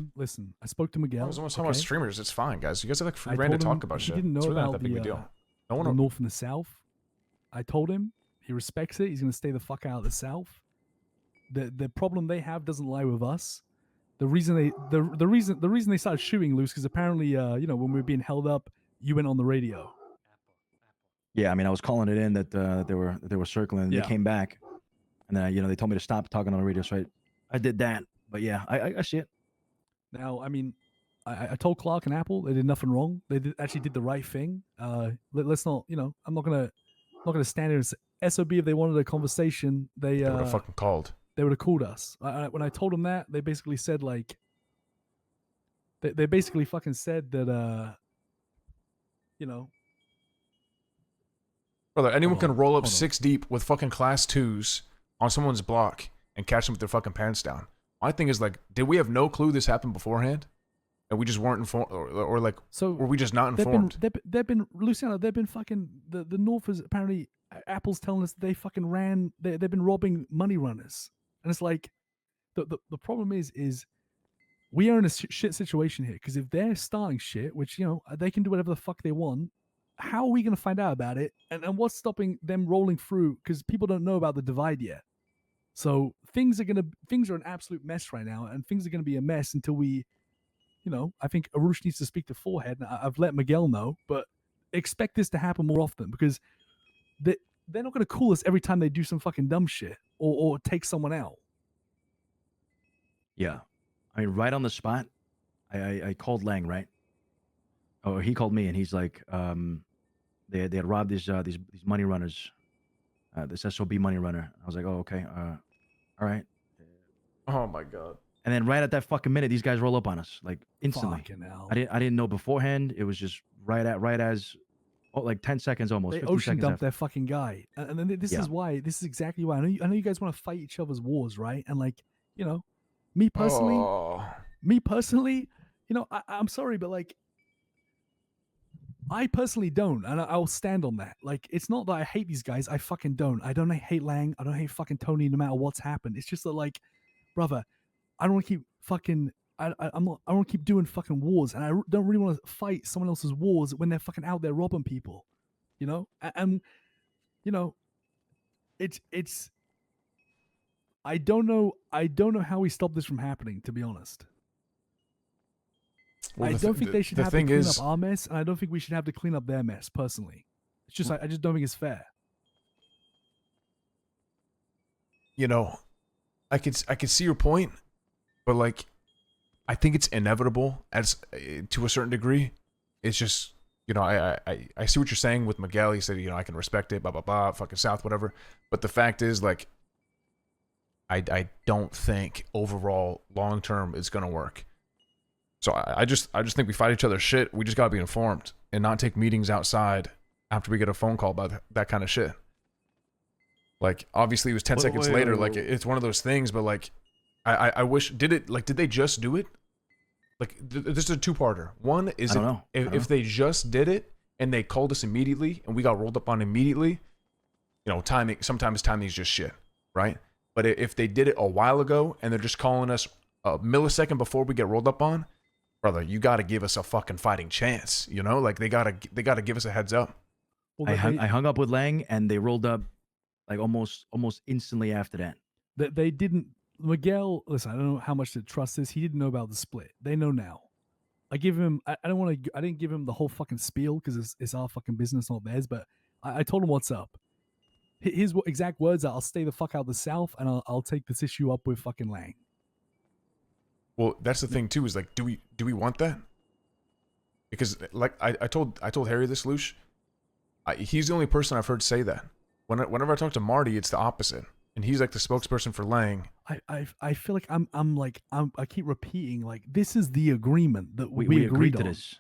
him, listen, I spoke to I Miguel. was almost talking about streamers. It's fine, guys. You guys have like free I reign to told him talk about he shit. didn't know It's really not about that big of a deal. No one. the North and the South. I told him he respects it. He's going to stay the fuck out of the South. The problem they have doesn't lie with us. The reason they started shooting loose because apparently you know, when we were being held up, you went on the radio. Yeah, I mean, I was calling it in that they were circling, and Yeah. they came back, and then you know, they told me to stop talking on the radio, so I did that. But yeah, I see it. Now, I mean, I told Clark and Apple they did nothing wrong. They actually did the right thing. Let's not, you know, I'm not gonna stand here and say, SOB, if they wanted a conversation, they would have fucking called. They would have called us. When I told them that, they basically said like, they basically fucking said that, you know, Brother, anyone can roll up hold on. 6 deep with fucking class 2s on someone's block and catch them with their fucking pants down. My thing is like, did we have no clue this happened beforehand? And we just weren't informed, or like, so were we just not informed? They've been Luciano. They've been fucking the North is apparently Apple's telling us they fucking ran. They've been robbing money runners, and it's like the problem is we are in a shit situation here because if they're starting shit, which you know they can do whatever the fuck they want, how are we going to find out about it? And what's stopping them rolling through? Because people don't know about the divide yet. So things are an absolute mess right now, and things are gonna be a mess until we, you know, I think Arush needs to speak to Forehead, and I've let Miguel know, but expect this to happen more often because they're not gonna call us every time they do some fucking dumb shit or take someone out. Yeah, I mean, right on the spot, I called Lang, right? Oh, he called me, and he's like, they had robbed these money runners, this SOB money runner. I was like, oh, okay, all right. Oh my god. And then right at that fucking minute, these guys roll up on us like instantly. Fucking hell. I didn't know beforehand. It was just right as, like 10 seconds almost. They 15 ocean seconds dumped after. their fucking guy, and then this is exactly why. I know you guys want to fight each other's wars, right? And like, you know, me personally, you know, I'm sorry, but like, I personally don't, and I'll stand on that. Like, it's not that I hate these guys. I fucking don't. I don't hate Lang. I don't hate fucking Tony, no matter what's happened. It's just that, like, brother, I don't want to keep fucking. I don't want to keep doing fucking wars, and I don't really want to fight someone else's wars when they're fucking out there robbing people, you know. And you know, it's. I don't know how we stop this from happening. To be honest. Well, I don't think they should have to clean up our mess, and I don't think we should have to clean up their mess. Personally, it's just I just don't think it's fair. You know, I could see your point, but like, I think it's inevitable as to a certain degree. It's just, you know, I see what you're saying with Miguel. He said, you know, I can respect it, blah blah blah, fucking South, whatever. But the fact is, like, I don't think overall long term it's gonna work. So I just think we fight each other's shit. We just gotta be informed and not take meetings outside after we get a phone call about that kind of shit. Like, obviously it was 10 seconds later. Like, it's one of those things, but like, I wish, did they just do it? Like, this is a two-parter. One is if they just did it and they called us immediately and we got rolled up on immediately, you know, sometimes timing is just shit, right? But if they did it a while ago and they're just calling us a millisecond before we get rolled up on, brother, you got to give us a fucking fighting chance, you know? Like, they got to give us a heads up. Well, I hung up with Lang, and they rolled up like almost instantly after that. They didn't. Miguel, listen, I don't know how much to trust this. He didn't know about the split. They know now. I give him. I don't want to. I didn't give him the whole fucking spiel because it's our fucking business, not theirs. But I told him what's up. His exact words are, "I'll stay the fuck out of the South, and I'll take this issue up with fucking Lang." Well, that's the thing too. Is like, do we want that? Because like I told Harry this, Lush. He's the only person I've heard say that. Whenever I talk to Marty, it's the opposite, and he's like the spokesperson for Lang. I feel like I keep repeating, like, this is the agreement that we agreed to on. this.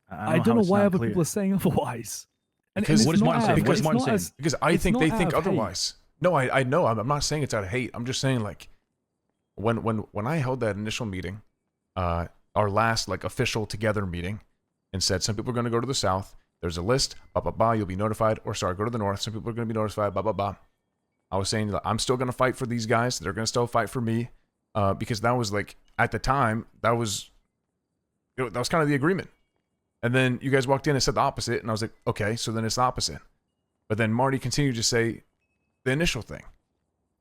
I don't know why other people are saying otherwise. Because what does Martin say? What does Martin say? Because I think they think otherwise. No, I know. I'm not saying it's out of hate. I'm just saying, like, when I held that initial meeting, our last like official together meeting, and said some people are going to go to the South. There's a list, blah blah blah. You'll be notified. Or sorry, go to the North. Some people are going to be notified. Blah blah blah. I was saying, I'm still going to fight for these guys. They're going to still fight for me, because that was like, at the time, that was That was kind of the agreement. And then you guys walked in and said the opposite, and I was like, okay, so then it's the opposite. But then Marty continued to say the initial thing.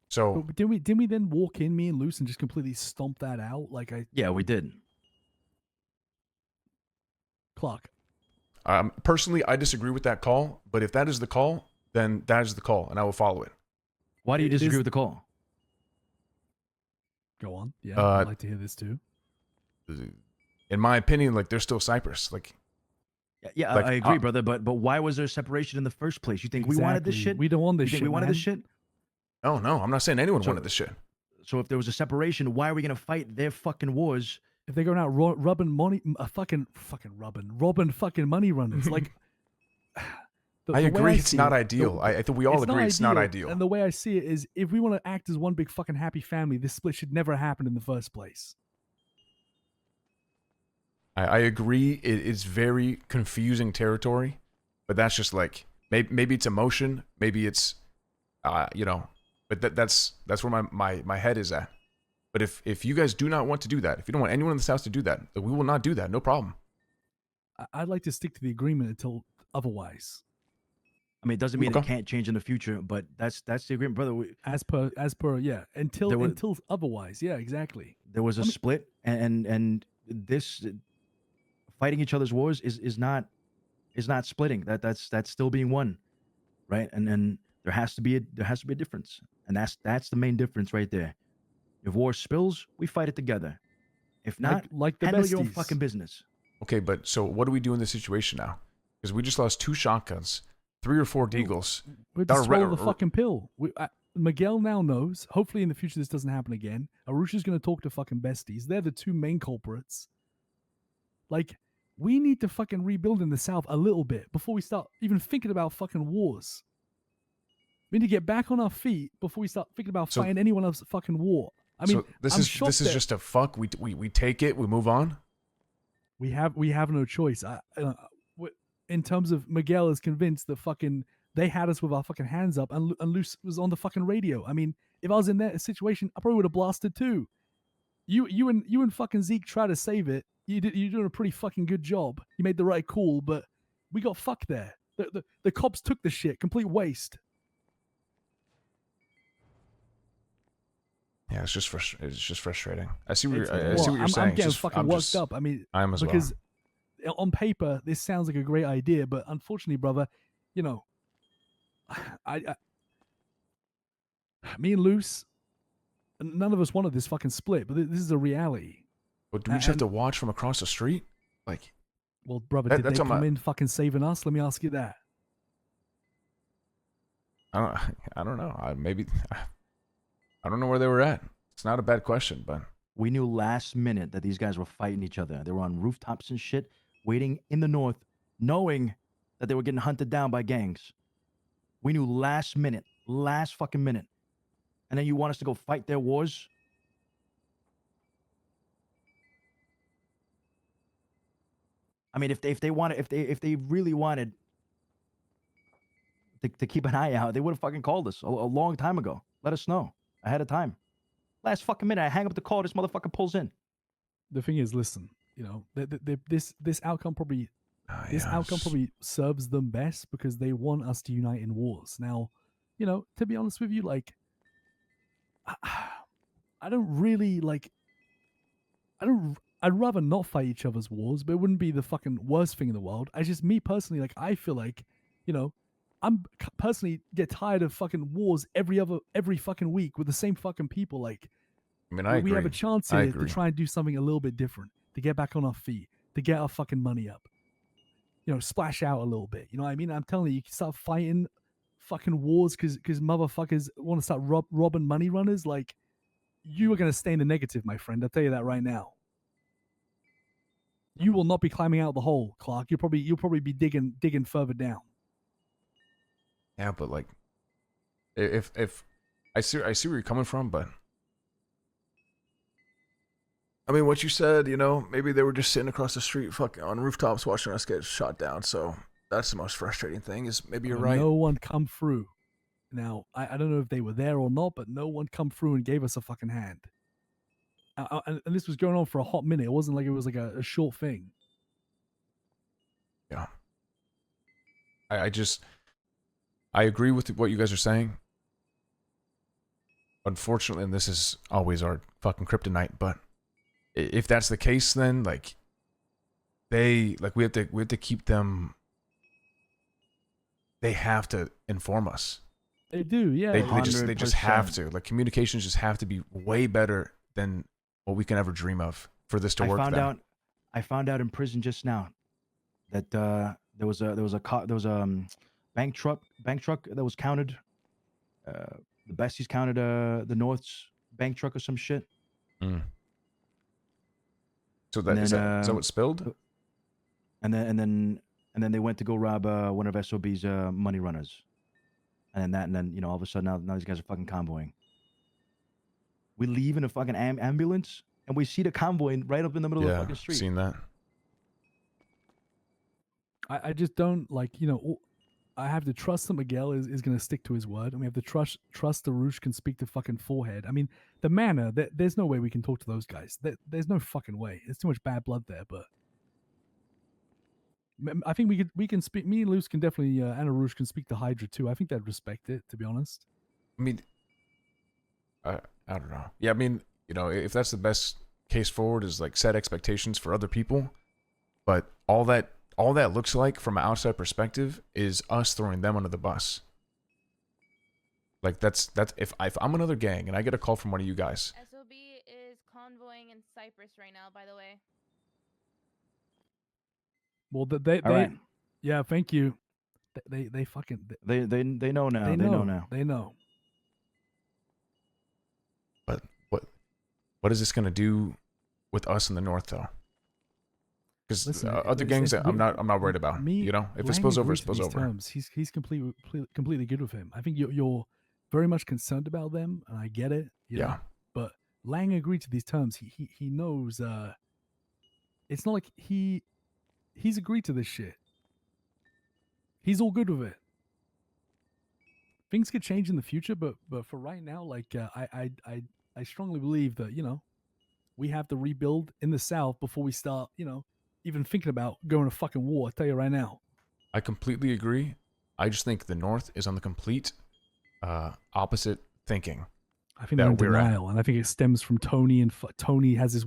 So But didn't we then walk in, me and Luce, and just completely stomp that out? Like Yeah, we did. Clark. personally, I disagree with that call. But if that is the call, then that is the call, and I will follow it. Why do you It is- disagree with the call? Go on. Yeah, Uh, I'd like to hear this too. In my opinion, like they're still Cypress. Like Yeah, Like, I agree, brother. But why was there separation in the first place? You think we wanted this Exactly. shit? We don't want You this think shit. we wanted this man. shit? no, I'm not saying anyone So- wanted this shit. So if there was a separation, why are we gonna fight their fucking wars? If they're going out rubbing money, robbing fucking money runners, like. I way agree, it's see not it- ideal. I think we all agree it's not ideal. And the way I see it is, if we want to act as one big fucking happy family, this split should never happen in the first place. I agree. It is very confusing territory, but that's just like maybe it's emotion, maybe it's, but that's where my head is at. But if you guys do not want to do that, if you don't want anyone in this house to do that, then we will not do that. No problem. I'd like to stick to the agreement until otherwise. I mean, it doesn't mean it Okay. can't change in the future, but that's the agreement, brother. As per, yeah, until There was- until otherwise, yeah, exactly. There was a split, and this fighting each other's wars is not splitting. That's still being won, right? And there has to be a difference, and that's the main difference right there. If war spills, we fight it together. If not, Like the handle your own besties. fucking business. Okay, but so what do we do in this situation now? Because we just lost 2 shotguns, 3 or 4 deagles. We have to That swallow the re- fucking pill. Miguel now knows. Hopefully, in the future, this doesn't happen again. Arusha's going to talk to fucking besties. They're the 2 main culprits. Like, we need to fucking rebuild in the South a little bit before we start even thinking about fucking wars. We need to get back on our feet before we start thinking about So- fighting anyone else's fucking war. I mean, so this I'm is shocked this is that just a fuck. We take it. We move on. we have no choice. In terms of Miguel is convinced that fucking they had us with our fucking hands up, and Luce was on the fucking radio. I mean, if I was in that situation, I probably would have blasted too. You and fucking Zeke try to save it. You're doing a pretty fucking good job. You made the right call, but we got fucked there. The cops took the shit. Complete waste. Yeah, it's just frustrating. I see what It's- you're, I see what you're I'm saying. getting Just- fucking I'm worked just- up. I mean, I am as because on paper this sounds like a great idea, but unfortunately, brother, you know, I me and Luce, none of us wanted this fucking split, but this is a reality. But do we just have and- to watch from across the street? Like, Well, brother, That- did that's they on come my- in fucking saving us? Let me ask you that. I don't know. I don't know where they were at. It's not a bad question, but We knew last minute that these guys were fighting each other. They were on rooftops and shit, waiting in the north, knowing that they were getting hunted down by gangs. We knew last fucking minute. And then you want us to go fight their wars? I mean, if they really wanted to keep an eye out, they would have fucking called us a long time ago. Let us know ahead of time. Last fucking minute, I hang up the call. This motherfucker pulls in. The thing is, listen, you know, this outcome probably serves them best because they want us to unite in wars. Now, you know, to be honest with you, like, I don't really like. I'd rather not fight each other's wars, but it wouldn't be the fucking worst thing in the world. I just, me personally, like, I feel like, you know, personally get tired of fucking wars every fucking week with the same fucking people. Like, I mean, I agree. we have a chance I here to agree. try and do something a little bit different, to get back on our feet, to get our fucking money up. You know, splash out a little bit. You know what I mean? I'm telling you, you can start fighting fucking wars because motherfuckers want to start robbing money runners. Like, you are going to stay in the negative, my friend. I'll tell you that right now. You will not be climbing out the hole, Clark. You'll probably be digging further down. Yeah, but like, if I see where you're coming from, but I mean, what you said, you know, maybe they were just sitting across the street, fucking on rooftops, watching us get shot down. So that's the most frustrating thing. Is maybe you're right. No one come through. Now, I don't know if they were there or not, but no one come through and gave us a fucking hand. and this was going on for a hot minute. It wasn't like it was like a short thing. Yeah. I agree with what you guys are saying. Unfortunately, and this is always our fucking kryptonite, but if that's the case, then like we have to keep them. They have to inform us. They do, yeah. They just have 100%. to. Like communications just have to be way better than what we can ever dream of for this to work. I found out in prison just now that there was a bank truck that was counted. The besties counted the North's bank truck or some shit. Mm. So And is then, that what spilled? And then they went to go rob one of SOB's money runners. And then you know, all of a sudden now these guys are fucking convoying. We leave in a fucking ambulance and we see the convoy right up in the middle of the fucking street. Seen that. I just don't like, you know, I have to trust that Miguel is going to stick to his word, and we have to trust the Roosh can speak to fucking forehead. I mean, the manor, there's no way we can talk to those guys. There's no fucking way. There's too much bad blood there. But I think we can speak. Me and Luce can definitely, Anna Roosh can speak to Hydra too. I think they'd respect it, to be honest. I mean, I don't know. Yeah, I mean, you know, if that's the best case forward is like set expectations for other people, but all that looks like from an outside perspective is us throwing them under the bus. Like that's if I'm another gang and I get a call from one of you guys. SOB is convoying in Cypress right now, by the way. Well, they All right. yeah, thank you. They fucking They know now. They know now. They know. But what is this gonna do with us in the North though? Because other gangs, I'm not worried about. You know, if it spills over, it spills over. Terms. He's completely good with him. I think you're very much concerned about them, and I get it. You know? But Lang agreed to these terms. He knows. It's not like he's agreed to this shit. He's all good with it. Things could change in the future, but for right now, like I strongly believe that, you know, we have to rebuild in the South before we start, you know, even thinking about going to fucking war. I tell you right now. I completely agree. I just think the North is on the complete opposite thinking. I think they're in denial, and I think it stems from Tony. And Tony has this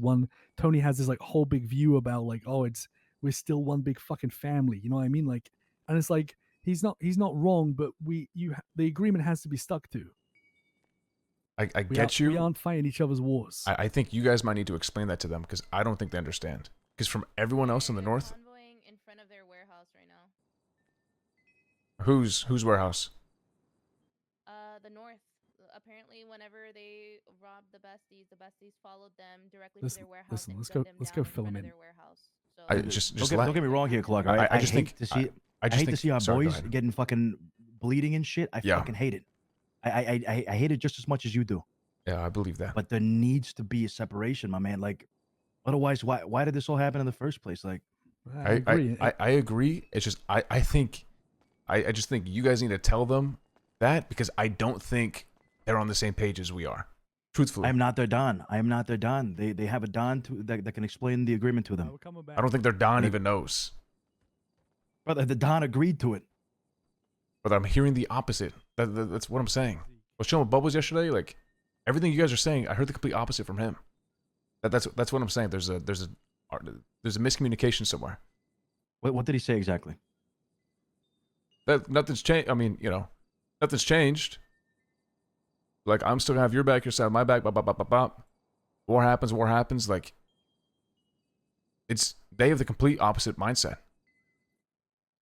like whole big view about like, oh, we're still one big fucking family. You know what I mean? Like, and it's like he's not wrong, but the agreement has to be stuck to. I get you. We aren't fighting each other's wars. I think you guys might need to explain that to them because I don't think they understand. Because from everyone else in the North, convoying in front of their warehouse right now. Whose warehouse? The North. Apparently, whenever they robbed the besties followed them directly to their warehouse. Listen, and let's go fill them in. their warehouse. So I just don't get me wrong here, Clark. I just hate to see our boys getting fucking bleeding and shit. I fucking hate it. I hate it just as much as you do. Yeah, I believe that. But there needs to be a separation, my man. Like, otherwise, why did this all happen in the first place? Like, I agree. I agree. It's just I just think you guys need to tell them that because I don't think they're on the same page as we are. Truthfully, I am not their Don. They have a Don that can explain the agreement to them. I don't think their Don even knows. Brother, the Don agreed to it. But I'm hearing the opposite. That's what I'm saying. I was chilling with Bubbles yesterday. Like everything you guys are saying, I heard the complete opposite from him. That's what I'm saying. There's a miscommunication somewhere. What did he say exactly? That nothing's changed. I mean, you know, nothing's changed. Like I'm still gonna have your back, your side, my back. Bop, bop, bop, bop, bop. War happens. Like they have the complete opposite mindset.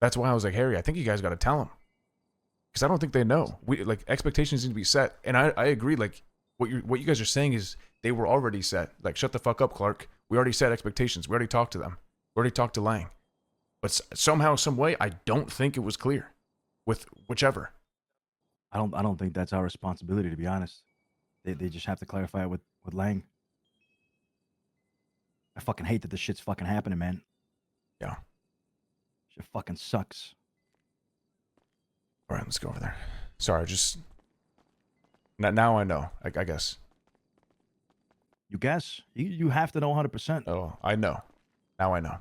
That's why I was like, Harry, I think you guys got to tell them. Because I don't think they know. We like expectations need to be set, and I agree. Like what you guys are saying is they were already set. Like shut the fuck up, Clark. We already set expectations. We already talked to them. We already talked to Lang. But somehow, some way, I don't think it was clear with whichever. I don't think that's our responsibility, to be honest. They just have to clarify it with Lang. I fucking hate that this shit's fucking happening, man. Yeah. Shit fucking sucks. All right, let's go over there. Sorry, just now I know. I guess. You guess. You have to know 100%. Oh, I know. Now I know.